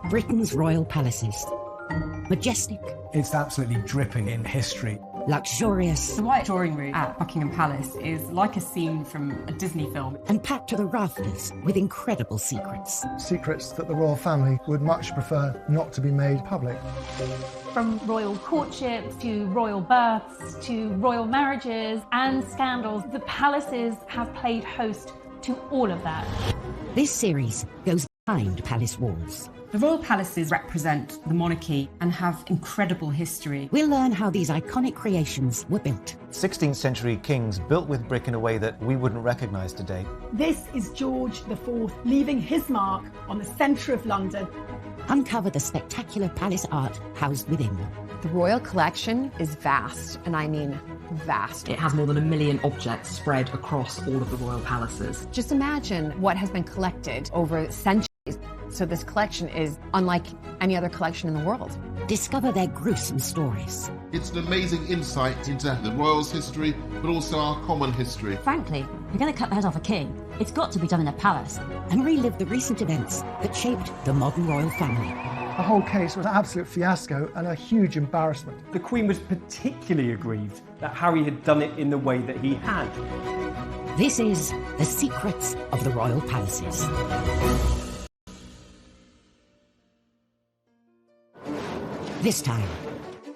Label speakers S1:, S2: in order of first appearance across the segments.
S1: Britain's royal palaces. Majestic,
S2: It's absolutely dripping in history.
S1: luxurious,
S3: The White Drawing Room at Buckingham Palace is like a scene from a Disney film.
S1: and packed to the rafters with incredible secrets.
S4: Secrets that the royal family would much prefer not to be made public.
S5: From royal courtships to royal births to royal marriages and scandals, the palaces have played host to all of that.
S1: This series goes behind palace walls.
S3: The royal palaces represent the monarchy and have incredible history.
S1: We'll learn how these iconic creations were built.
S6: 16th century kings built with brick in a way that we wouldn't recognise today.
S7: This is George IV leaving his mark on the centre of London.
S1: Uncover the spectacular palace art housed within.
S8: The royal collection is vast, and I mean vast.
S9: It has more than 1 million objects spread across all of the royal palaces.
S8: Just imagine what has been collected over centuries. So this collection is unlike any other collection in the world.
S1: Discover their gruesome stories.
S10: It's an amazing insight into the royals' history, but also our common history.
S11: Frankly, if you're going to cut the head off a king, it's got to be done in a palace.
S1: And relive the recent events that shaped the modern royal family.
S4: The whole case was an absolute fiasco and a huge embarrassment.
S12: The Queen was particularly aggrieved that Harry had done it in the way that he had.
S1: This is The Secrets of the Royal Palaces. This time,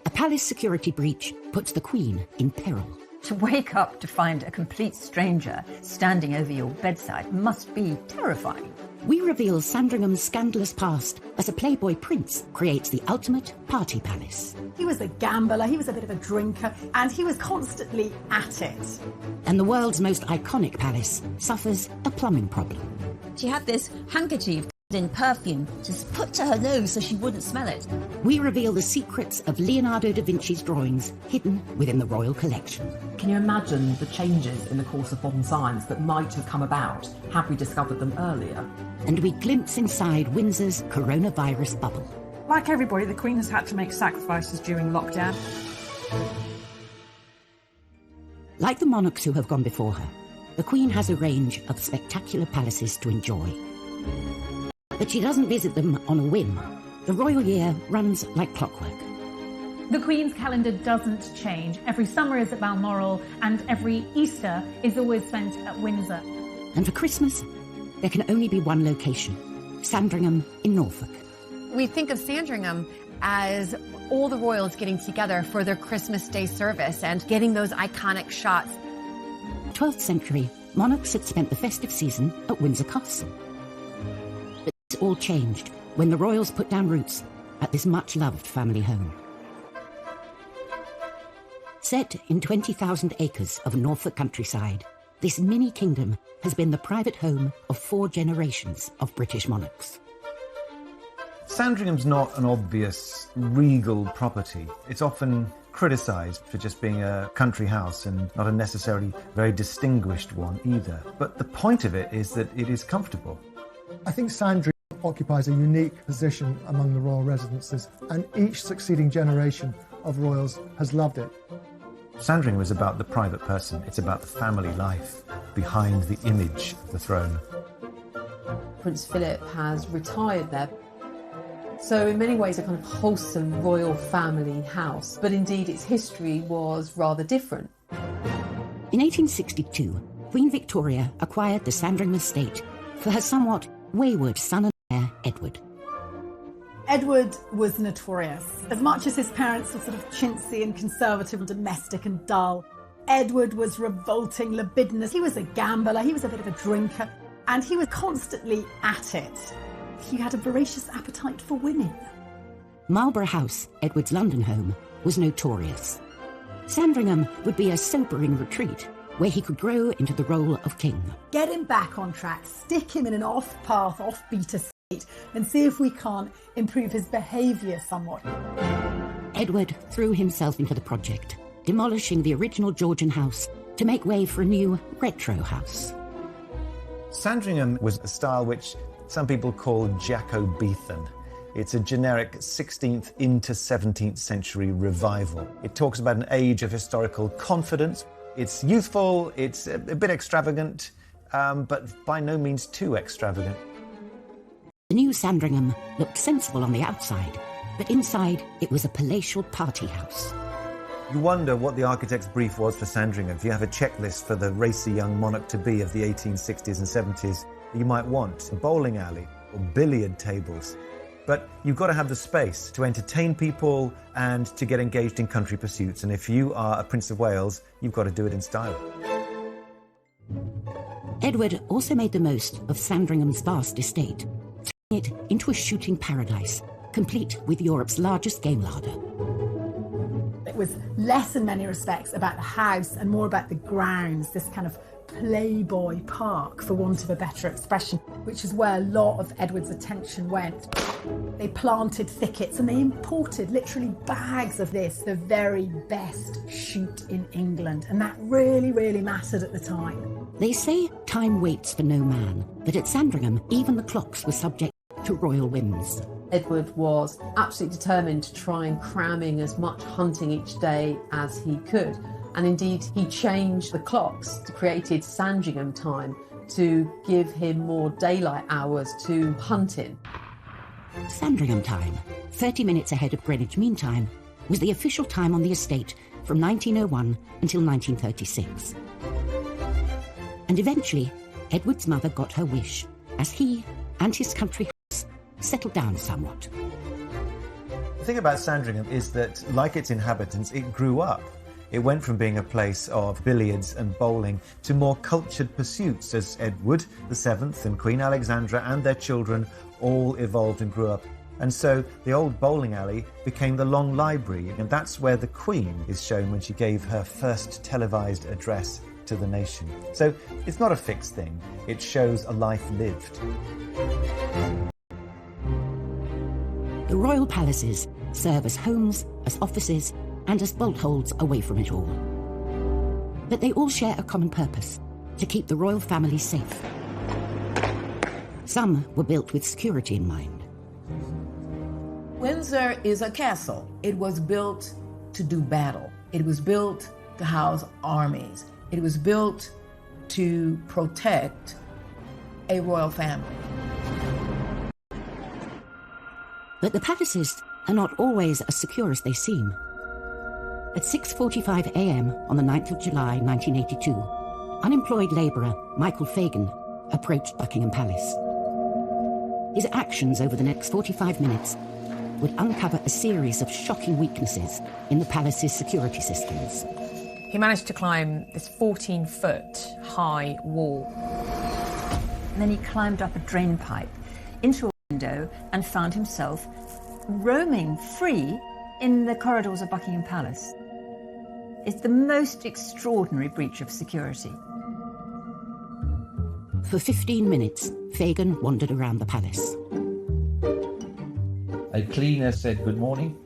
S1: a palace security breach puts the Queen in peril.
S11: To wake up to find a complete stranger standing over your bedside must be terrifying.
S1: We reveal Sandringham's scandalous past as a playboy prince creates the ultimate party palace.
S7: He was a gambler, he was a bit of a drinker, and he was constantly at it.
S1: And the world's most iconic palace suffers a plumbing problem.
S11: She had this handkerchief in perfume just put to her nose so she wouldn't smell it.
S1: We reveal the secrets of Leonardo da Vinci's drawings hidden within the royal collection.
S9: Can you imagine the changes in the course of modern science that might have come about had we discovered them earlier?
S1: And we glimpse inside Windsor's coronavirus bubble.
S3: Like everybody, the Queen has had to make sacrifices during lockdown.
S1: Like the monarchs who have gone before her, the Queen has a range of spectacular palaces to enjoy. But she doesn't visit them on a whim. The royal year runs like clockwork.
S5: The Queen's calendar doesn't change. Every summer is at Balmoral and every Easter is always spent at Windsor.
S1: And for Christmas, there can only be one location, Sandringham in Norfolk.
S8: We think of Sandringham as all the royals getting together for their Christmas Day service and getting those iconic shots.
S1: 12th century, monarchs had spent the festive season at Windsor Castle. But this all changed when the royals put down roots at this much-loved family home. Set in 20,000 acres of Norfolk countryside, this mini-kingdom has been the private home of 4 generations of British monarchs.
S6: Sandringham's not an obvious regal property. It's often criticised for just being a country house and not a necessarily very distinguished one either. But the point of it is that it is comfortable.
S4: I think Sandringham occupies a unique position among the royal residences, and each succeeding generation of royals has loved it.
S6: Sandringham is about the private person. It's about the family life behind the image of the throne.
S3: Prince Philip has retired there. So in many ways a kind of wholesome royal family house, but indeed its history was rather different.
S1: In 1862, Queen Victoria acquired the Sandringham estate for her somewhat wayward son and heir, Edward.
S7: Edward was notorious. As much as his parents were sort of chintzy and conservative and domestic and dull, Edward was revolting, libidinous. He was a gambler, he was a bit of a drinker, and he was constantly at it. He had a voracious appetite for women.
S1: Marlborough House, Edward's London home, was notorious. Sandringham would be a sobering retreat where he could grow into the role of king.
S7: Get him back on track, stick him in an off-path, off-beat estate, and see if we can't improve his behaviour somewhat.
S1: Edward threw himself into the project, demolishing the original Georgian house to make way for a new retro house.
S6: Sandringham was a style which some people call Jacobean. It's a generic 16th into 17th century revival. It talks about an age of historical confidence. It's youthful, it's a bit extravagant, but by no means too extravagant.
S1: new Sandringham looked sensible on the outside, but inside it was a palatial party house.
S6: You wonder what the architect's brief was for Sandringham. If you have a checklist for the racy young monarch-to-be of the 1860s and 70s, you might want a bowling alley or billiard tables. But you've got to have the space to entertain people and to get engaged in country pursuits. And if you are a Prince of Wales, you've got to do it in style.
S1: Edward also made the most of Sandringham's vast estate, turning it into a shooting paradise, complete with Europe's largest game larder.
S7: It was less in many respects about the house and more about the grounds, this kind of playboy park, for want of a better expression, which is where a lot of Edward's attention went. They planted thickets and they imported literally bags of this, the very best shoot in England, and that really, really mattered at the time.
S1: They say time waits for no man, but at Sandringham, even the clocks were subject to royal whims.
S3: Edward was absolutely determined to try and cram in as much hunting each day as he could. And indeed, he changed the clocks to created Sandringham time to give him more daylight hours to hunt in.
S1: Sandringham time, 30 minutes ahead of Greenwich Mean Time, was the official time on the estate from 1901 until 1936. And eventually, Edward's mother got her wish, as he and his country house settled down somewhat.
S6: The thing about Sandringham is that, like its inhabitants, it grew up. It went from being a place of billiards and bowling to more cultured pursuits as Edward VII and Queen Alexandra and their children all evolved and grew up. And so the old bowling alley became the Long Library, and that's where the Queen is shown when she gave her first televised address to the nation. So it's not a fixed thing, it shows a life lived.
S1: The royal palaces serve as homes, as offices, and as bolt holds away from it all. But they all share a common purpose: to keep the royal family safe. Some were built with security in mind.
S9: Windsor is a castle. It was built to do battle. It was built to house armies. It was built to protect a royal family.
S1: But the palaces are not always as secure as they seem. At 6:45 a.m. on the 9th of July 1982, unemployed labourer Michael Fagan approached Buckingham Palace. His actions over the next 45 minutes would uncover a series of shocking weaknesses in the palace's security systems.
S13: He managed to climb this 14-foot high wall.
S11: And then he climbed up a drain pipe into a window and found himself roaming free in the corridors of Buckingham Palace. It's the most extraordinary breach of security.
S1: For 15 minutes, Fagan wandered around the palace.
S14: A cleaner said good morning.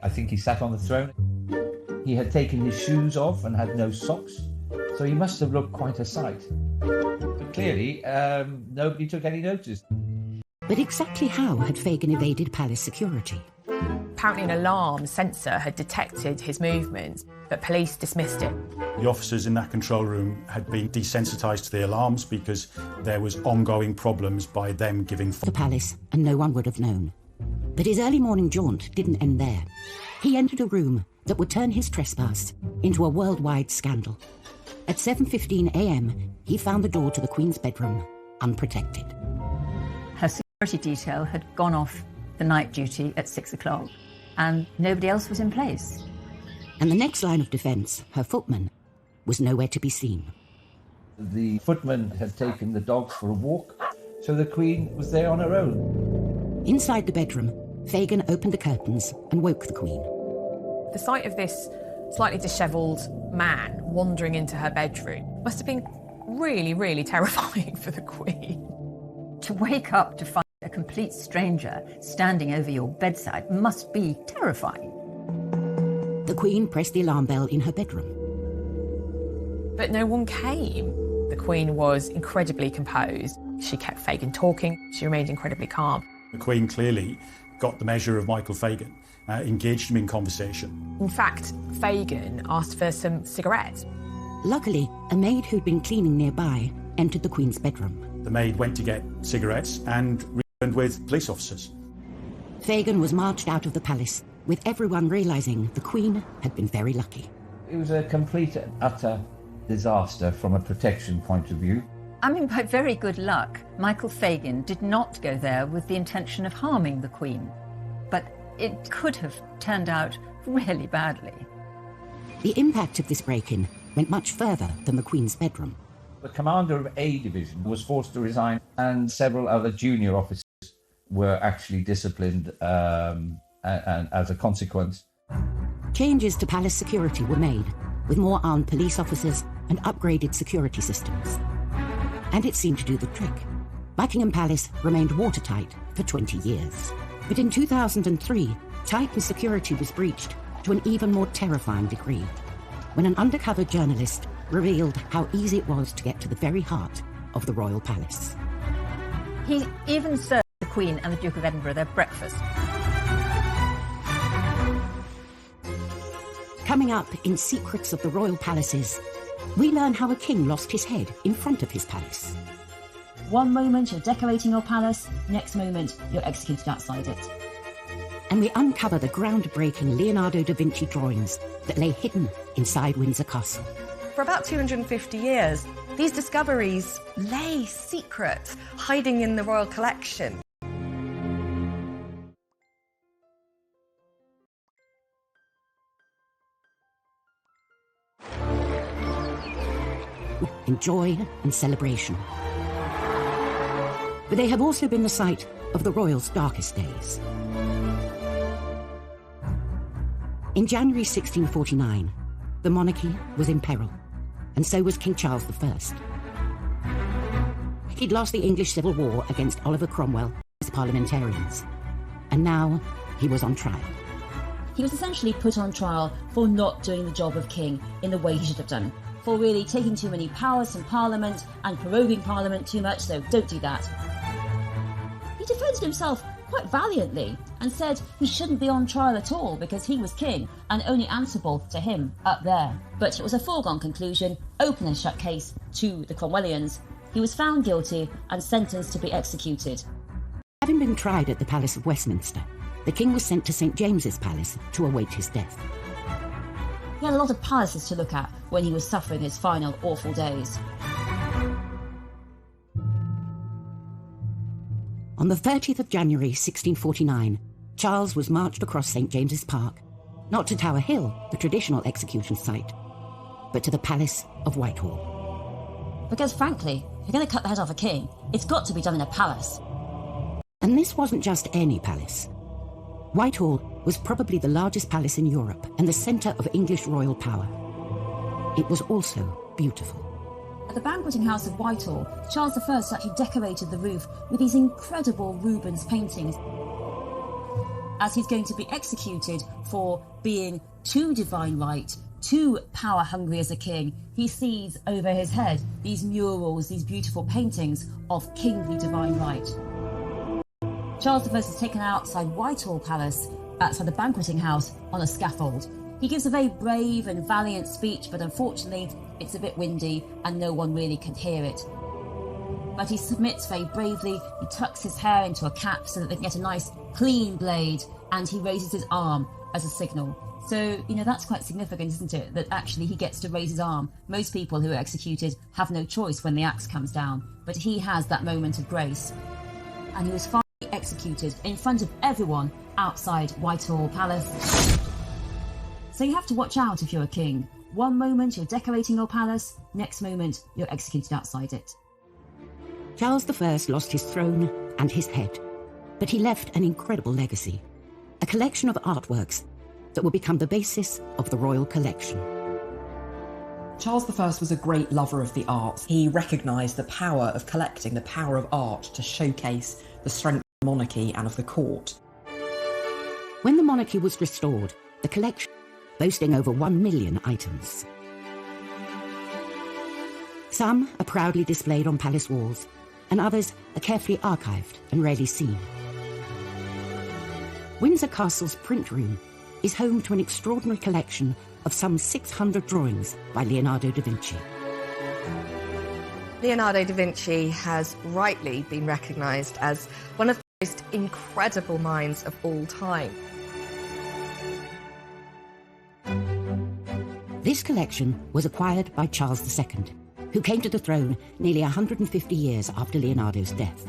S14: I think he sat on the throne. He had taken his shoes off and had no socks, so he must have looked quite a sight. But clearly, nobody took any notice.
S1: But exactly how had Fagan evaded palace security?
S13: Apparently an alarm sensor had detected his movements, but police dismissed it.
S15: The officers in that control room had been desensitised to the alarms because there was ongoing problems by them giving
S1: the palace, and no one would have known. But his early morning jaunt didn't end there. He entered a room that would turn his trespass into a worldwide scandal. At 7:15 a.m, he found the door to the Queen's bedroom unprotected.
S11: Her security detail had gone off the night duty at 6 o'clock, and nobody else was in place.
S1: And the next line of defence, her footman, was nowhere to be seen.
S14: The footman had taken the dogs for a walk, so the Queen was there on her own.
S1: Inside the bedroom, Fagan opened the curtains and woke the Queen.
S13: The sight of this slightly dishevelled man wandering into her bedroom must have been really, really terrifying for the Queen.
S11: To wake up to find a complete stranger standing over your bedside must be terrifying.
S1: The Queen pressed the alarm bell in her bedroom.
S13: But no one came. The Queen was incredibly composed. She kept Fagan talking. She remained incredibly calm.
S15: The Queen clearly got the measure of Michael Fagan, engaged him in conversation.
S13: In fact, Fagan asked for some cigarettes.
S1: Luckily, a maid who'd been cleaning nearby entered the Queen's bedroom.
S15: The maid went to get cigarettes and and with police officers.
S1: Fagin was marched out of the palace, with everyone realising the Queen had been very lucky.
S14: It was a complete and utter disaster from a protection point of view.
S11: I mean, by very good luck, Michael Fagin did not go there with the intention of harming the Queen. But it could have turned out really badly.
S1: The impact of this break-in went much further than the Queen's bedroom.
S14: The commander of A Division was forced to resign, and several other junior officers were actually disciplined and as a consequence.
S1: Changes to palace security were made, with more armed police officers and upgraded security systems. And it seemed to do the trick. Buckingham Palace remained watertight for 20 years. But in 2003, tightened security was breached to an even more terrifying degree, when an undercover journalist revealed how easy it was to get to the very heart of the royal palace.
S11: He even served the Queen and the Duke of Edinburgh their breakfast.
S1: Coming up in Secrets of the Royal Palaces, we learn how a king lost his head in front of his palace.
S16: One moment you're decorating your palace, next moment you're executed outside it.
S1: And we uncover the groundbreaking Leonardo da Vinci drawings that lay hidden inside Windsor Castle.
S17: For about 250 years, these discoveries lay secret, hiding in the royal collection.
S1: In joy and celebration. But they have also been the site of the royals' darkest days. In January 1649, the monarchy was in peril, and so was King Charles I. He'd lost the English Civil War against Oliver Cromwell and his parliamentarians, and now he was on trial.
S16: He was essentially put on trial for not doing the job of king in the way he should have done, for really taking too many powers from Parliament and proroguing Parliament too much, so don't do that. He defended himself quite valiantly and said he shouldn't be on trial at all because he was king and only answerable to him up there. But it was a foregone conclusion, open and shut case to the Cromwellians. He was found guilty and sentenced to be executed.
S1: Having been tried at the Palace of Westminster, the king was sent to St James's Palace to await his death.
S16: He had a lot of palaces to look at when he was suffering his final awful days.
S1: On the 30th of January 1649, Charles was marched across St James's Park, not to Tower Hill, the traditional execution site, but to the Palace of Whitehall.
S16: Because frankly, if you're going to cut the head off a king, it's got to be done in a palace.
S1: And this wasn't just any palace. Whitehall was probably the largest palace in Europe and the centre of English royal power. It was also beautiful.
S16: At the banqueting house of Whitehall, Charles I actually decorated the roof with these incredible Rubens paintings. As he's going to be executed for being too divine right, too power hungry as a king, he sees over his head these murals, these beautiful paintings of kingly divine right. Charles I is taken outside Whitehall Palace, outside the banqueting house, on a scaffold. He gives a very brave and valiant speech, but unfortunately it's a bit windy and no one really can hear it. But he submits very bravely, he tucks his hair into a cap so that they can get a nice clean blade, and he raises his arm as a signal. So, that's quite significant, isn't it? That actually he gets to raise his arm. Most people who are executed have no choice when the axe comes down, but he has that moment of grace. And he was finally executed in front of everyone outside Whitehall Palace. So you have to watch out if you're a king. One moment you're decorating your palace, next moment you're executed outside it.
S1: Charles I lost his throne and his head, but he left an incredible legacy, a collection of artworks that will become the basis of the royal collection.
S18: Charles I was a great lover of the arts. He recognised the power of collecting, the power of art to showcase the strength of the monarchy and of the court.
S1: When the monarchy was restored, the collection boasting over 1 million items. Some are proudly displayed on palace walls, and others are carefully archived and rarely seen. Windsor Castle's print room is home to an extraordinary collection of some 600 drawings by Leonardo da Vinci.
S17: Leonardo da Vinci has rightly been recognised as one of most incredible minds of all time.
S1: This collection was acquired by Charles II, who came to the throne nearly 150 years after Leonardo's death.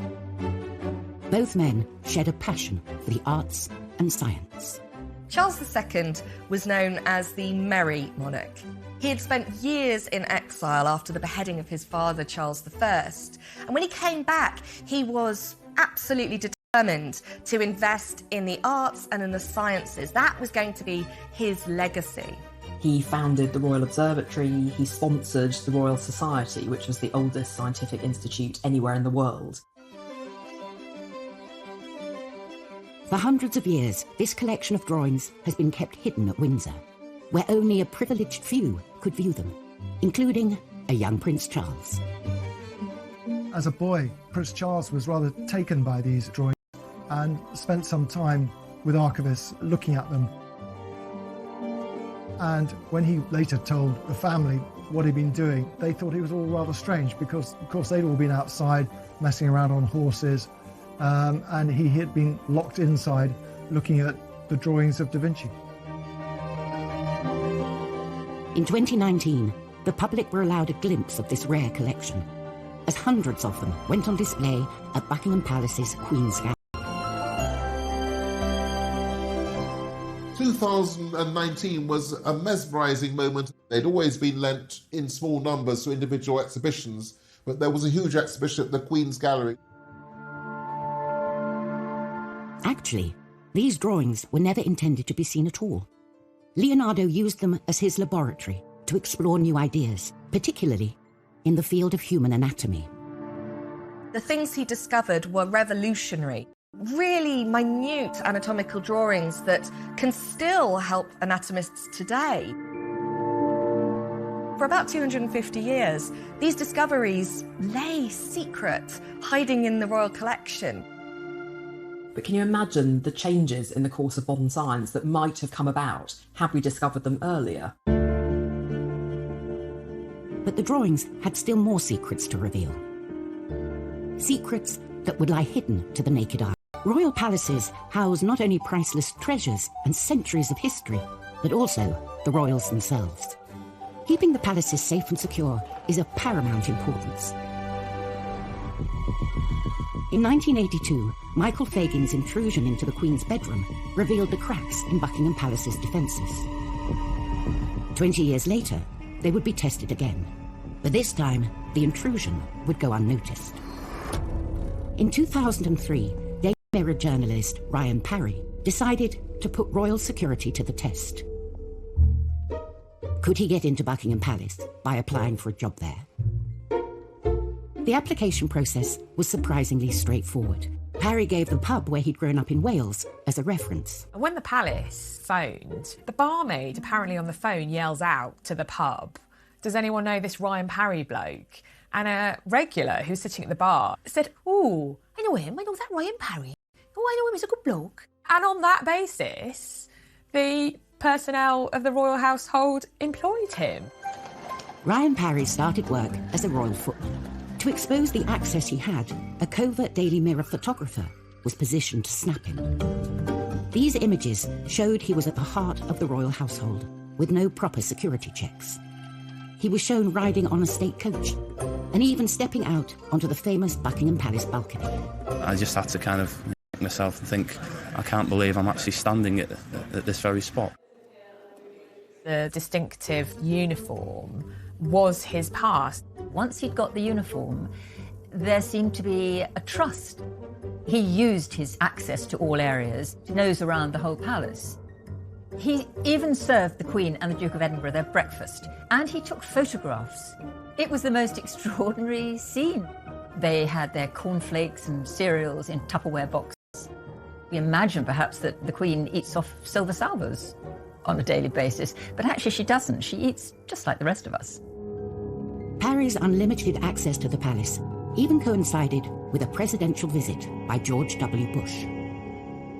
S1: Both men shared a passion for the arts and science.
S17: Charles II was known as the Merry Monarch. He had spent years in exile after the beheading of his father, Charles I. And when he came back, he was absolutely determined to invest in the arts and in the sciences. That was going to be his legacy.
S18: He founded the Royal Observatory, he sponsored the Royal Society, which was the oldest scientific institute anywhere in the world.
S1: For hundreds of years, this collection of drawings has been kept hidden at Windsor, where only a privileged few could view them, including a young Prince Charles.
S4: As a boy, Prince Charles was rather taken by these drawings and spent some time with archivists looking at them. And when he later told the family what he'd been doing, they thought it was all rather strange because, of course, they'd all been outside messing around on horses, and he had been locked inside looking at the drawings of Da Vinci.
S1: In 2019, the public were allowed a glimpse of this rare collection, as hundreds of them went on display at Buckingham Palace's Queen's Gallery.
S10: 2019 was a mesmerising moment. They'd always been lent in small numbers to individual exhibitions, but there was a huge exhibition at the Queen's Gallery.
S1: Actually, these drawings were never intended to be seen at all. Leonardo used them as his laboratory to explore new ideas, particularly in the field of human anatomy.
S17: The things he discovered were revolutionary. Really minute anatomical drawings that can still help anatomists today. For about 250 years, these discoveries lay secret, hiding in the royal collection.
S18: But can you imagine the changes in the course of modern science that might have come about had we discovered them earlier?
S1: But the drawings had still more secrets to reveal. Secrets that would lie hidden to the naked eye. Royal palaces house not only priceless treasures and centuries of history, but also the royals themselves. Keeping the palaces safe and secure is of paramount importance. In 1982, Michael Fagin's intrusion into the Queen's bedroom revealed the cracks in Buckingham Palace's defences. 20 years later, they would be tested again, but this time the intrusion would go unnoticed. In 2003, Daily Mirror journalist Ryan Parry decided to put royal security to the test. Could he get into Buckingham Palace by applying for a job there? The application process was surprisingly straightforward. Parry gave the pub where he'd grown up in Wales as a reference.
S13: When the palace phoned, the barmaid apparently on the phone yells out to the pub, "Does anyone know this Ryan Parry bloke?" And a regular who's sitting at the bar said, "Oh, I know him, I know that Ryan Parry. Oh, I know him, he's a good bloke." And on that basis, the personnel of the royal household employed him.
S1: Ryan Parry started work as a royal footman. To expose the access he had, a covert Daily Mirror photographer was positioned to snap him. These images showed he was at the heart of the royal household, with no proper security checks. He was shown riding on a state coach, and even stepping out onto the famous Buckingham Palace balcony.
S19: I just had to kind of make myself and think, I can't believe I'm actually standing at this very spot.
S13: The distinctive uniform was his past.
S11: Once he'd got the uniform, there seemed to be a trust. He used his access to all areas to nose around the whole palace. He even served the Queen and the Duke of Edinburgh their breakfast, and he took photographs. It was the most extraordinary scene. They had their cornflakes and cereals in Tupperware boxes. We imagine perhaps that the Queen eats off silver salvers on a daily basis, but actually she doesn't. She eats just like the rest of us.
S1: Parry's unlimited access to the palace even coincided with a presidential visit by George W. Bush.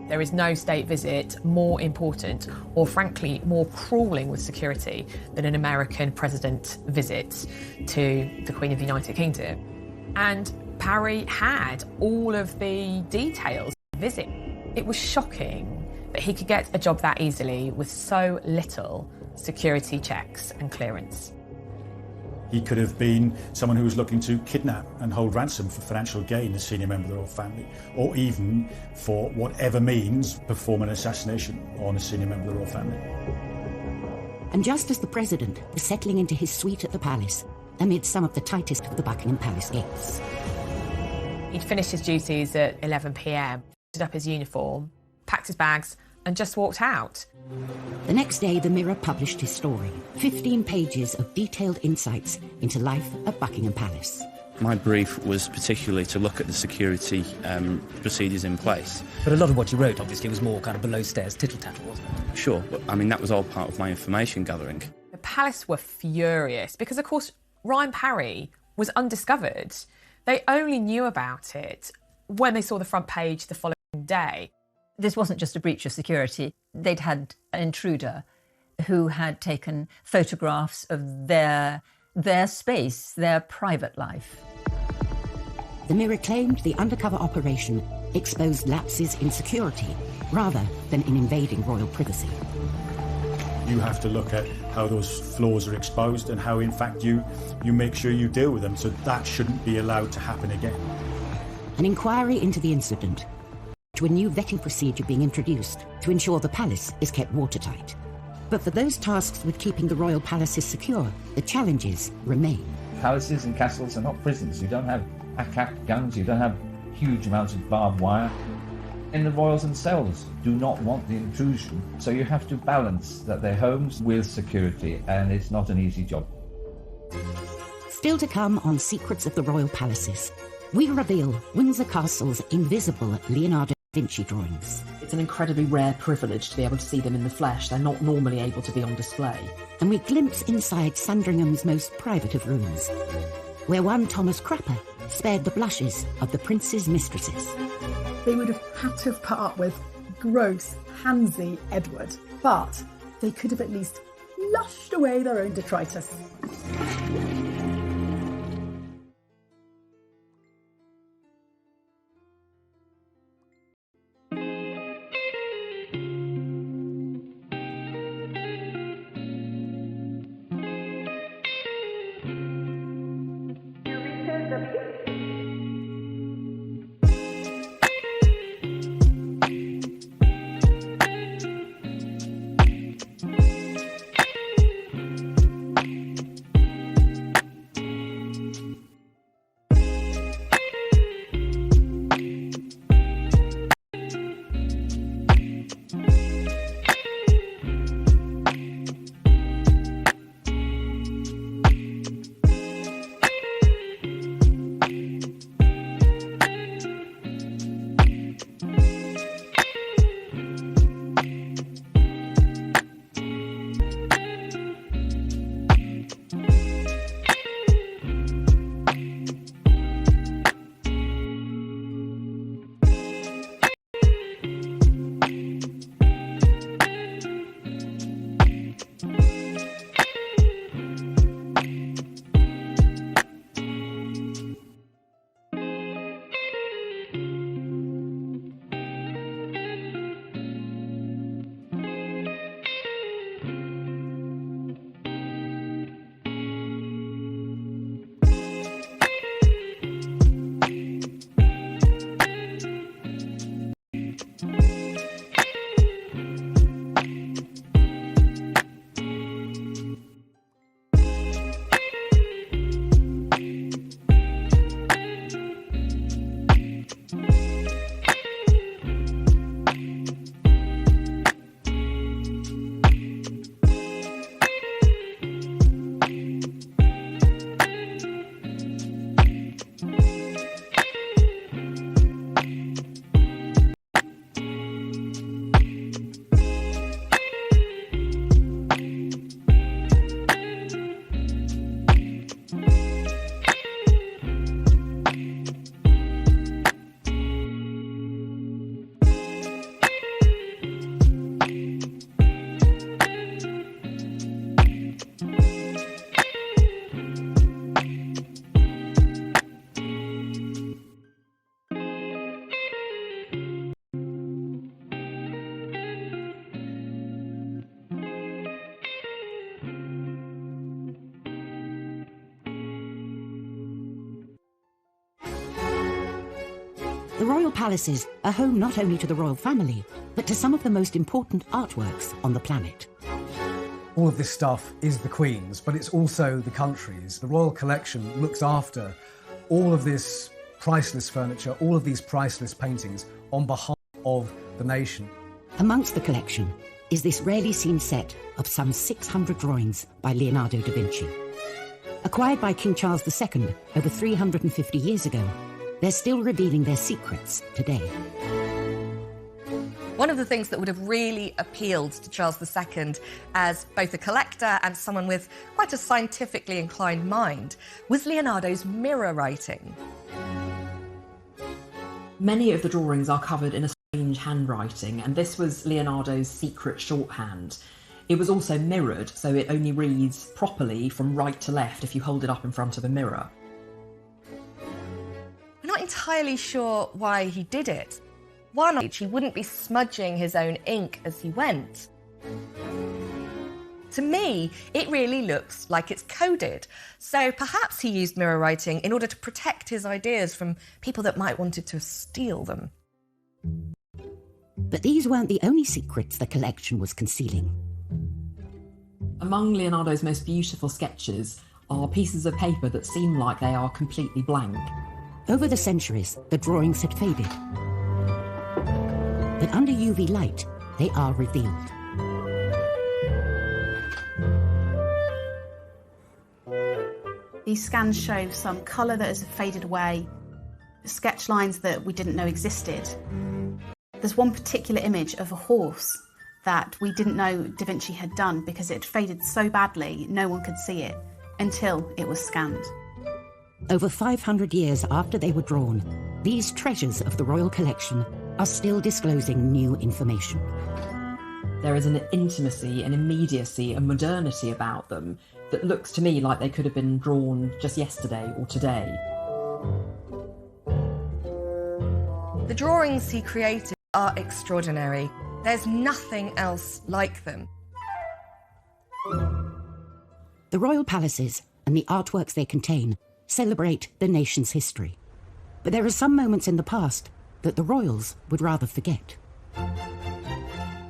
S13: There is no state visit more important or, frankly, more crawling with security than an American president visit to the Queen of the United Kingdom. And Parry had all of the details. visit. It was shocking that he could get a job that easily with so little security checks and clearance.
S15: He could have been someone who was looking to kidnap and hold ransom for financial gain, a senior member of the royal family, or even, for whatever means, perform an assassination on a senior member of the royal family.
S1: And just as the president was settling into his suite at the palace, amid some of the tightest of the Buckingham Palace gates.
S13: He'd finished his duties at 11 p.m, put up his uniform, packed his bags, and just walked out.
S1: The next day, the Mirror published his story, 15 pages of detailed insights into life at Buckingham Palace.
S19: My brief was particularly to look at the security procedures in place.
S20: But a lot of what you wrote, obviously, was more kind of below-stairs tittle-tattle, wasn't it?
S19: Sure, but I mean, that was all part of my information gathering.
S13: The palace were furious because, of course, Ryan Parry was undiscovered. They only knew about it when they saw the front page the following day.
S11: This wasn't just a breach of security. They'd had an intruder who had taken photographs of their space, their private life.
S1: The Mirror claimed the undercover operation exposed lapses in security rather than in invading royal privacy.
S15: You have to look at how those flaws are exposed and how, in fact, you make sure you deal with them. So that shouldn't be allowed to happen again.
S1: An inquiry into the incident, to a new vetting procedure being introduced to ensure the palace is kept watertight. But for those tasked with keeping the royal palaces secure, the challenges remain.
S14: Palaces and castles are not prisons. You don't have ack-ack guns, you don't have huge amounts of barbed wire. And the royals themselves do not want the intrusion, so you have to balance that their homes with security, and it's not an easy job.
S1: Still to come on Secrets of the Royal Palaces, we reveal Windsor Castle's invisible Leonardo da Vinci drawings.
S18: It's an incredibly rare privilege to be able to see them in the flesh. They're not normally able to be on display.
S1: And we glimpse inside Sandringham's most private of rooms, where one Thomas Crapper spared the blushes of the prince's mistresses.
S7: They would have had to have put up with gross, handsy Edward, but they could have at least flushed away their own detritus.
S1: The royal palaces are home not only to the royal family, but to some of the most important artworks on the planet.
S2: All of this stuff is the Queen's, but it's also the country's. The royal collection looks after all of this priceless furniture, all of these priceless paintings on behalf of the nation.
S1: Amongst the collection is this rarely seen set of some 600 drawings by Leonardo da Vinci. Acquired by King Charles II over 350 years ago, they're still revealing their secrets today.
S17: One of the things that would have really appealed to Charles II as both a collector and someone with quite a scientifically inclined mind was Leonardo's mirror writing.
S18: Many of the drawings are covered in a strange handwriting, and this was Leonardo's secret shorthand. It was also mirrored, so it only reads properly from right to left if you hold it up in front of a mirror.
S17: We're not entirely sure why he did it. One, he wouldn't be smudging his own ink as he went. To me, it really looks like it's coded. So perhaps he used mirror writing in order to protect his ideas from people that might wanted to steal them.
S1: But these weren't the only secrets the collection was concealing.
S18: Among Leonardo's most beautiful sketches are pieces of paper that seem like they are completely blank.
S1: Over the centuries, the drawings had faded. But under UV light, they are revealed.
S21: These scans show some colour that has faded away, sketch lines that we didn't know existed. There's one particular image of a horse that we didn't know Da Vinci had done because it faded so badly no one could see it until it was scanned.
S1: Over 500 years after they were drawn, these treasures of the royal collection are still disclosing new information.
S18: There is an intimacy, an immediacy, a modernity about them that looks to me like they could have been drawn just yesterday or today.
S17: The drawings he created are extraordinary. There's nothing else like them.
S1: The royal palaces and the artworks they contain celebrate the nation's history. But there are some moments in the past that the royals would rather forget.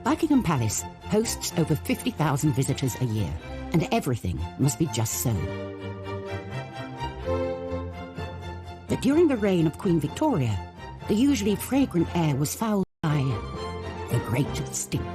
S1: Buckingham Palace hosts over 50,000 visitors a year, and everything must be just so. But during the reign of Queen Victoria, the usually fragrant air was fouled by the Great Stink.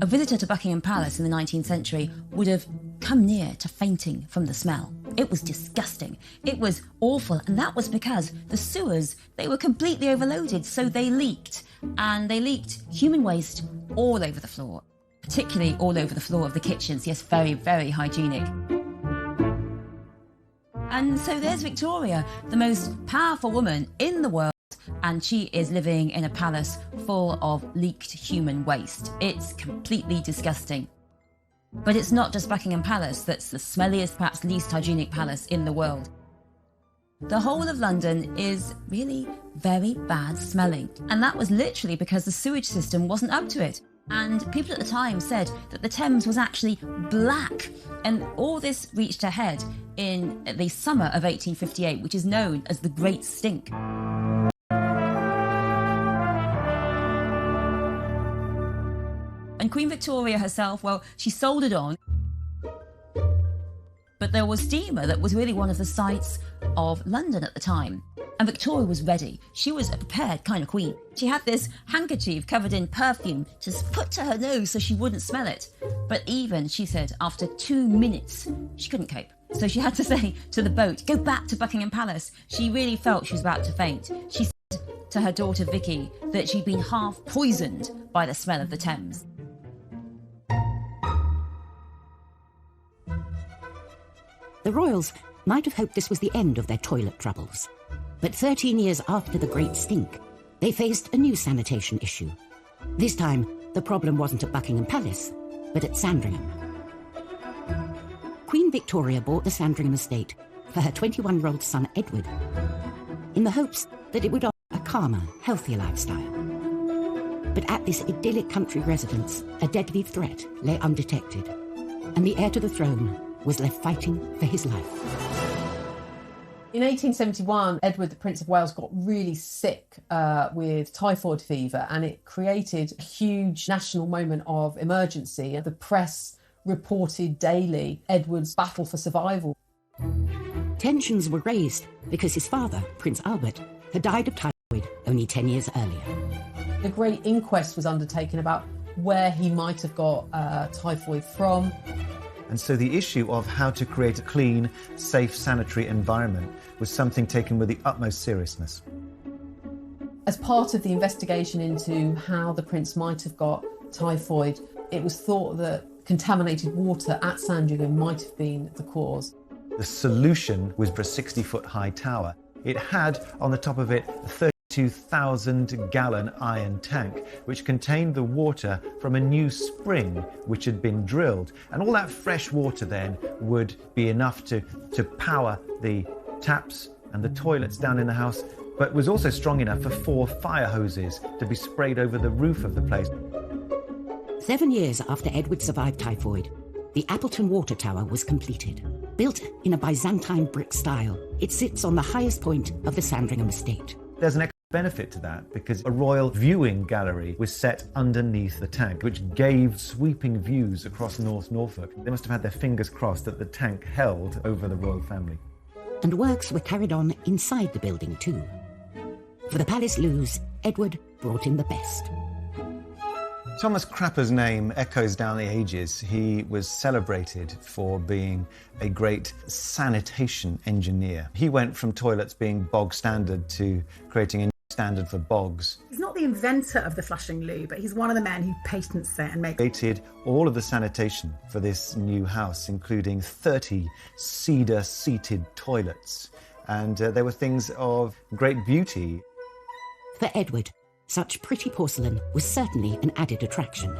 S16: A visitor to Buckingham Palace in the 19th century would have come near to fainting from the smell. It was disgusting. It was awful, and that was because the sewers, they were completely overloaded, so they leaked. And they leaked human waste all over the floor, particularly all over the floor of the kitchens. Yes, very, very hygienic. And so there's Victoria, the most powerful woman in the world, and she is living in a palace full of leaked human waste. It's completely disgusting. But it's not just Buckingham Palace that's the smelliest, perhaps least hygienic palace in the world. The whole of London is really very bad smelling, and that was literally because the sewage system wasn't up to it. And people at the time said that the Thames was actually black, and all this reached a head in the summer of 1858, which is known as the Great Stink. And Queen Victoria herself, well, she soldiered on. But there was steamer that was really one of the sights of London at the time. And Victoria was ready. She was a prepared kind of queen. She had this handkerchief covered in perfume to put to her nose so she wouldn't smell it. But even, she said, after 2 minutes, she couldn't cope. So she had to say to the boat, go back to Buckingham Palace. She really felt she was about to faint. She said to her daughter Vicky that she'd been half poisoned by the smell of the Thames.
S1: The royals might have hoped this was the end of their toilet troubles. But 13 years after the Great Stink, they faced a new sanitation issue. This time, the problem wasn't at Buckingham Palace, but at Sandringham. Queen Victoria bought the Sandringham estate for her 21-year-old son Edward, in the hopes that it would offer a calmer, healthier lifestyle. But at this idyllic country residence, a deadly threat lay undetected, and the heir to the throne was left fighting for his life.
S3: In 1871, Edward, the Prince of Wales, got really sick with typhoid fever, and it created a huge national moment of emergency. The press reported daily Edward's battle for survival.
S1: Tensions were raised because his father, Prince Albert, had died of typhoid only 10 years earlier.
S3: A great inquest was undertaken about where he might have got typhoid from.
S6: And so the issue of how to create a clean, safe, sanitary environment was something taken with the utmost seriousness.
S3: As part of the investigation into how the prince might have got typhoid, it was thought that contaminated water at Sandringham might have been the cause.
S6: The solution was for a 60-foot high tower. It had on the top of it a 32,000-gallon iron tank, which contained the water from a new spring which had been drilled. And all that fresh water then would be enough to power the taps and the toilets down in the house, but was also strong enough for 4 fire hoses to be sprayed over the roof of the place.
S1: 7 years after Edward survived typhoid, the Appleton Water Tower was completed. Built in a Byzantine brick style, it sits on the highest point of the Sandringham estate.
S6: There's an extra benefit to that because a royal viewing gallery was set underneath the tank, which gave sweeping views across North Norfolk. They must have had their fingers crossed that the tank held over the royal family.
S1: And works were carried on inside the building too. For the palace loos, Edward brought in the best.
S6: Thomas Crapper's name echoes down the ages. He was celebrated for being a great sanitation engineer. He went from toilets being bog standard to creating a new standard for bogs.
S7: He's not the inventor of the flushing loo, but he's one of the men who patents it and makes
S6: Created all of the sanitation for this new house, including 30 cedar-seated toilets. And they were things of great beauty.
S1: For Edward, such pretty porcelain was certainly an added attraction.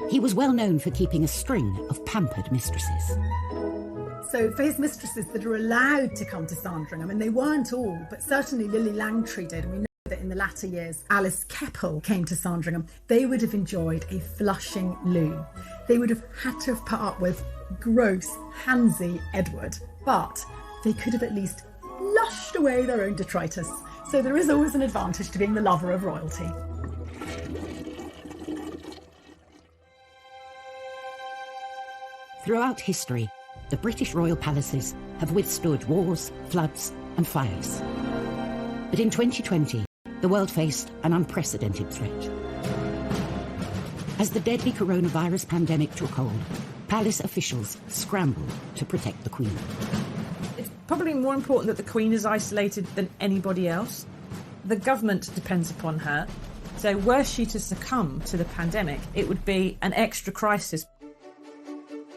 S1: He was well known for keeping a string of pampered mistresses.
S7: So for his mistresses that are allowed to come to Sandringham, and they weren't all, but certainly Lily Langtry did, and we know that in the latter years Alice Keppel came to Sandringham, they would have enjoyed a flushing loo. They would have had to have put up with gross, handsy Edward, but they could have at least lushed away their own detritus. So there is always an advantage to being the lover of royalty.
S1: Throughout history, the British royal palaces have withstood wars, floods and fires. But in 2020, the world faced an unprecedented threat. As the deadly coronavirus pandemic took hold, palace officials scrambled to protect the Queen.
S12: Probably more important that the Queen is isolated than anybody else. The government depends upon her. So were she to succumb to the pandemic, it would be an extra crisis.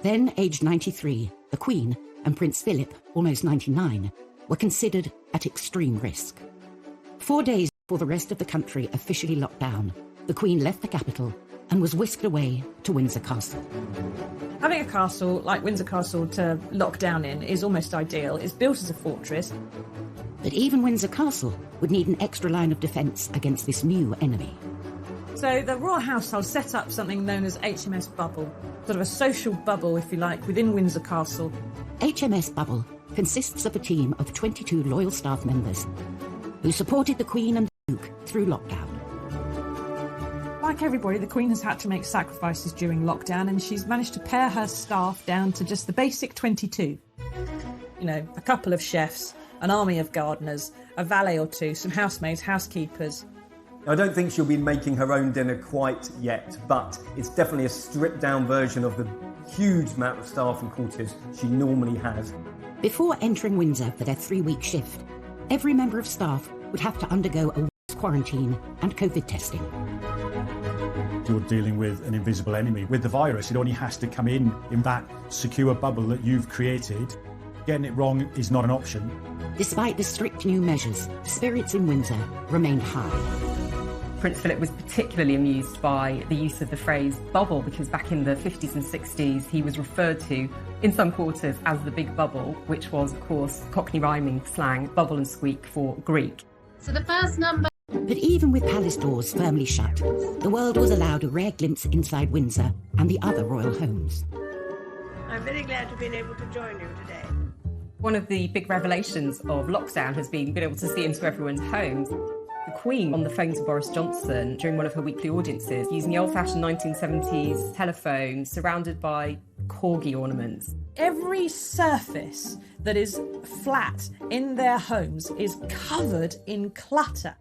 S1: Then, aged 93, the Queen and Prince Philip, almost 99, were considered at extreme risk. 4 days before the rest of the country officially locked down, the Queen left the capital and was whisked away to Windsor Castle.
S12: Having a castle like Windsor Castle to lock down in is almost ideal. It's built as a fortress.
S1: But even Windsor Castle would need an extra line of defence against this new enemy.
S12: So the royal household set up something known as HMS Bubble, sort of a social bubble, if you like, within Windsor Castle.
S1: HMS Bubble consists of a team of 22 loyal staff members who supported the Queen and the Duke through lockdown.
S12: Like everybody, the Queen has had to make sacrifices during lockdown, and she's managed to pare her staff down to just the basic 22. You know, a couple of chefs, an army of gardeners, a valet or two, some housemaids, housekeepers.
S22: I don't think she'll be making her own dinner quite yet, but it's definitely a stripped-down version of the huge amount of staff and courtiers she normally has.
S1: Before entering Windsor for their 3-week shift, every member of staff would have to undergo a week's quarantine and COVID testing.
S15: You're dealing with an invisible enemy. With the virus, it only has to come in that secure bubble that you've created. Getting it wrong is not an option.
S1: Despite the strict new measures, spirits in Windsor remained high.
S23: Prince Philip was particularly amused by the use of the phrase bubble, because back in the 50s and 60s he was referred to in some quarters as the Big Bubble, which was, of course, Cockney rhyming slang, bubble and squeak for Greek.
S24: So the first number...
S1: But even with palace doors firmly shut, the world was allowed a rare glimpse inside Windsor and the other royal homes.
S24: I'm very glad to have been able to join you today.
S23: One of the big revelations of lockdown has been being able to see into everyone's homes. The Queen on the phone to Boris Johnson during one of her weekly audiences, using the old-fashioned 1970s telephone surrounded by corgi ornaments.
S12: Every surface that is flat in their homes is covered in clutter.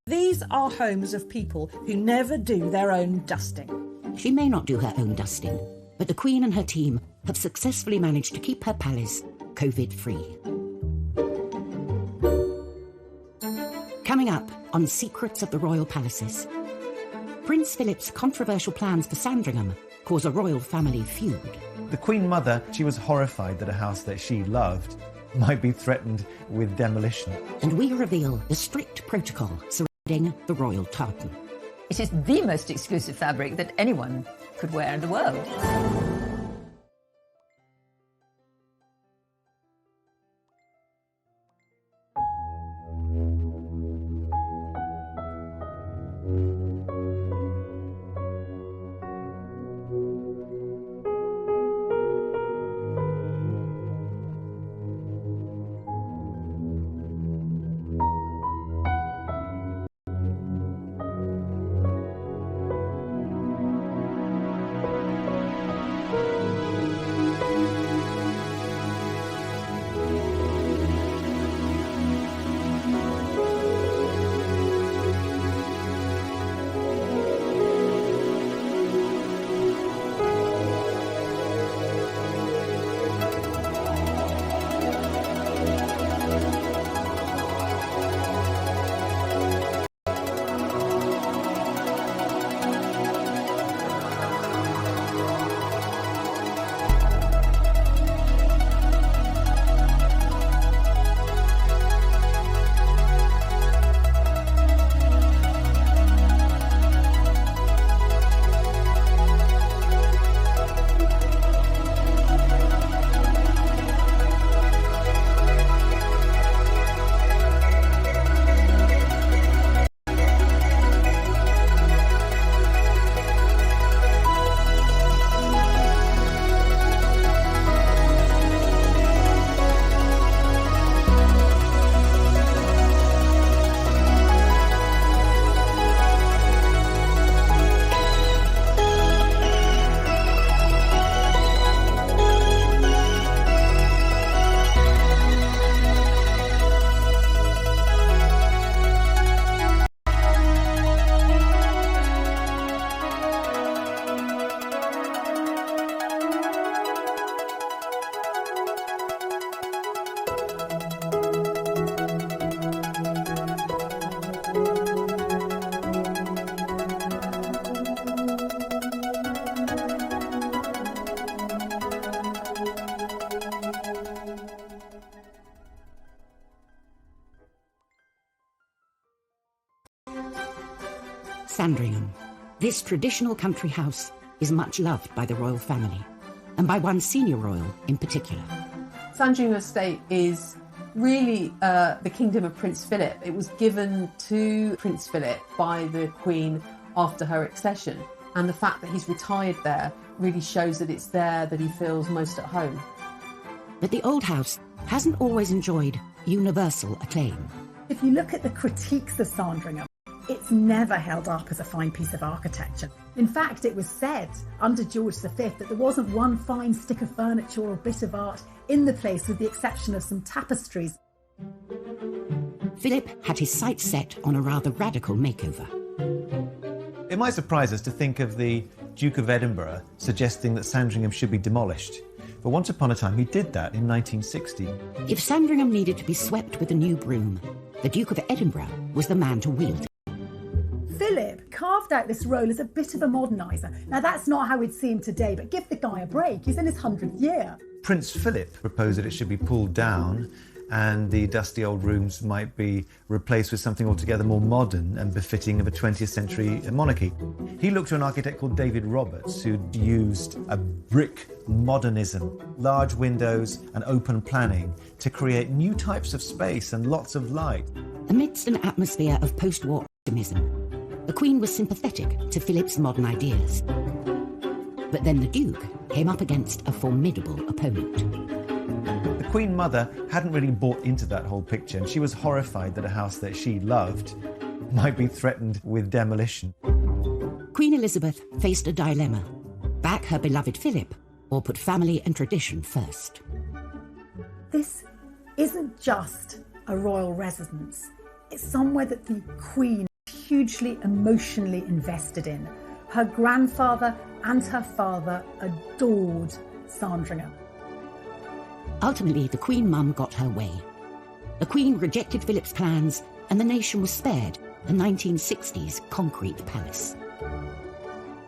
S12: These are homes of people who never do their own dusting.
S1: She may not do her own dusting, but the Queen and her team have successfully managed to keep her palace COVID-free. Coming up on Secrets of the Royal Palaces, Prince Philip's controversial plans for Sandringham cause a royal family feud.
S6: The Queen Mother, she was horrified that a house that she loved might be threatened with demolition.
S1: And we reveal the strict protocol surrounding the royal tartan.
S11: It is the most exclusive fabric that anyone could wear in the world.
S1: Sandringham. This traditional country house is much loved by the royal family, and by one senior royal in particular.
S3: Sandringham Estate is really the kingdom of Prince Philip. It was given to Prince Philip by the Queen after her accession, and the fact that he's retired there really shows that it's there that he feels most at home.
S1: But the old house hasn't always enjoyed universal acclaim.
S7: If you look at the critiques of Sandringham, it's never held up as a fine piece of architecture. In fact, it was said under George V that there wasn't one fine stick of furniture or bit of art in the place with the exception of some tapestries.
S1: Philip had his sights set on a rather radical makeover.
S6: It might surprise us to think of the Duke of Edinburgh suggesting that Sandringham should be demolished. But once upon a time he did that in 1960.
S1: If Sandringham needed to be swept with a new broom, the Duke of Edinburgh was the man to wield it.
S7: Philip carved out this role as a bit of a moderniser. Now, that's not how we'd see him today, but give the guy a break. He's in his 100th year.
S6: Prince Philip proposed that it should be pulled down and the dusty old rooms might be replaced with something altogether more modern and befitting of a 20th century monarchy. He looked to an architect called David Roberts, who'd used a brick modernism, large windows and open planning to create new types of space and lots of light.
S1: Amidst an atmosphere of post-war optimism, the Queen was sympathetic to Philip's modern ideas. But then the Duke came up against a formidable opponent.
S6: The Queen Mother hadn't really bought into that whole picture, and she was horrified that a house that she loved might be threatened with demolition.
S1: Queen Elizabeth faced a dilemma: back her beloved Philip or put family and tradition first.
S7: This isn't just a royal residence. It's somewhere that the Queen is hugely emotionally invested in. Her grandfather and her father adored Sandringham.
S1: Ultimately, the Queen Mum got her way. The Queen rejected Philip's plans, and the nation was spared a 1960s concrete palace.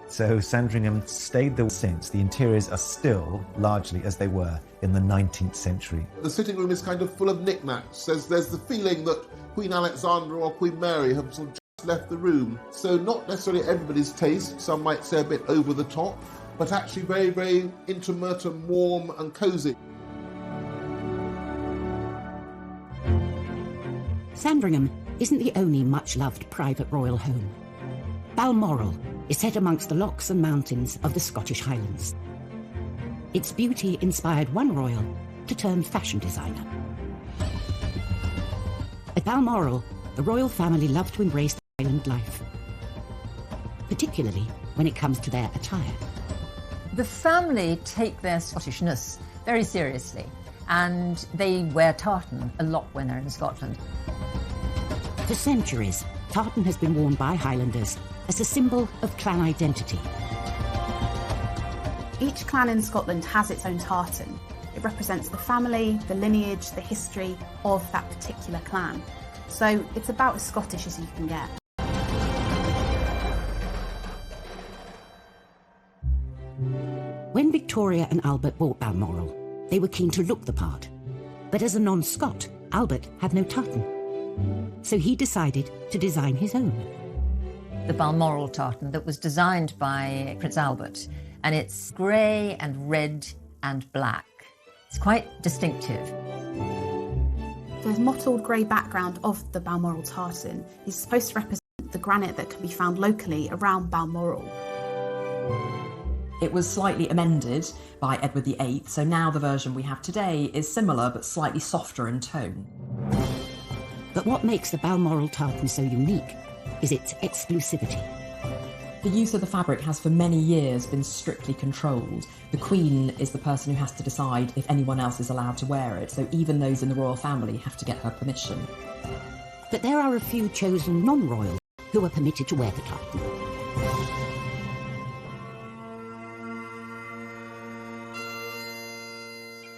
S6: So Sandringham stayed there since. The interiors are still largely as they were in the 19th century.
S10: The sitting room is kind of full of knickknacks. There's the feeling that Queen Alexandra or Queen Mary have sort of just left the room. So not necessarily everybody's taste, some might say a bit over the top, but actually very, very intimate and warm and cosy.
S1: Sandringham isn't the only much-loved private royal home. Balmoral is set amongst the lochs and mountains of the Scottish Highlands. Its beauty inspired one royal to turn fashion designer. At Balmoral, the royal family loved to embrace the Highland life, particularly when it comes to their attire.
S11: The family take their Scottishness very seriously, and they wear tartan a lot when they're in Scotland.
S1: For centuries, tartan has been worn by Highlanders as a symbol of clan identity.
S21: Each clan in Scotland has its own tartan. It represents the family, the lineage, the history of that particular clan. So it's about as Scottish as you can get.
S1: When Victoria and Albert bought Balmoral, they were keen to look the part. But as a non-Scot, Albert had no tartan. So he decided to design his own.
S11: The Balmoral tartan that was designed by Prince Albert, and it's grey and red and black. It's quite distinctive.
S21: The mottled grey background of the Balmoral tartan is supposed to represent the granite that can be found locally around Balmoral.
S18: It was slightly amended by Edward VIII, so now the version we have today is similar but slightly softer in tone.
S1: But what makes the Balmoral tartan so unique is its exclusivity.
S18: The use of the fabric has for many years been strictly controlled. The Queen is the person who has to decide if anyone else is allowed to wear it, so even those in the royal family have to get her permission.
S1: But there are a few chosen non-royals who are permitted to wear the tartan.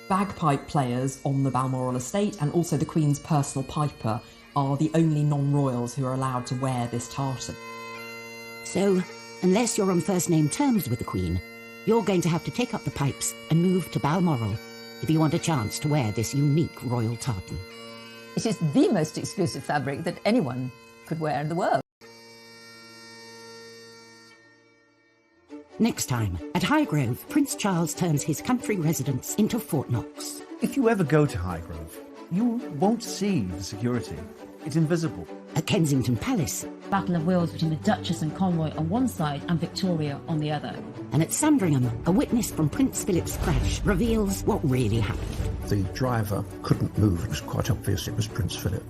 S18: Bagpipe players on the Balmoral estate and also the Queen's personal piper are the only non-royals who are allowed to wear this tartan.
S1: So, unless you're on first-name terms with the Queen, you're going to have to take up the pipes and move to Balmoral if you want a chance to wear this unique royal tartan.
S11: It is the most exclusive fabric that anyone could wear in the world.
S1: Next time, at Highgrove, Prince Charles turns his country residence into Fort Knox.
S5: If you ever go to Highgrove, you won't see the security. It's invisible.
S1: At Kensington Palace.
S16: Battle of wills between the Duchess and Conroy on one side and Victoria on the other.
S1: And at Sandringham, a witness from Prince Philip's crash reveals what really happened.
S8: The driver couldn't move. It was quite obvious it was Prince Philip.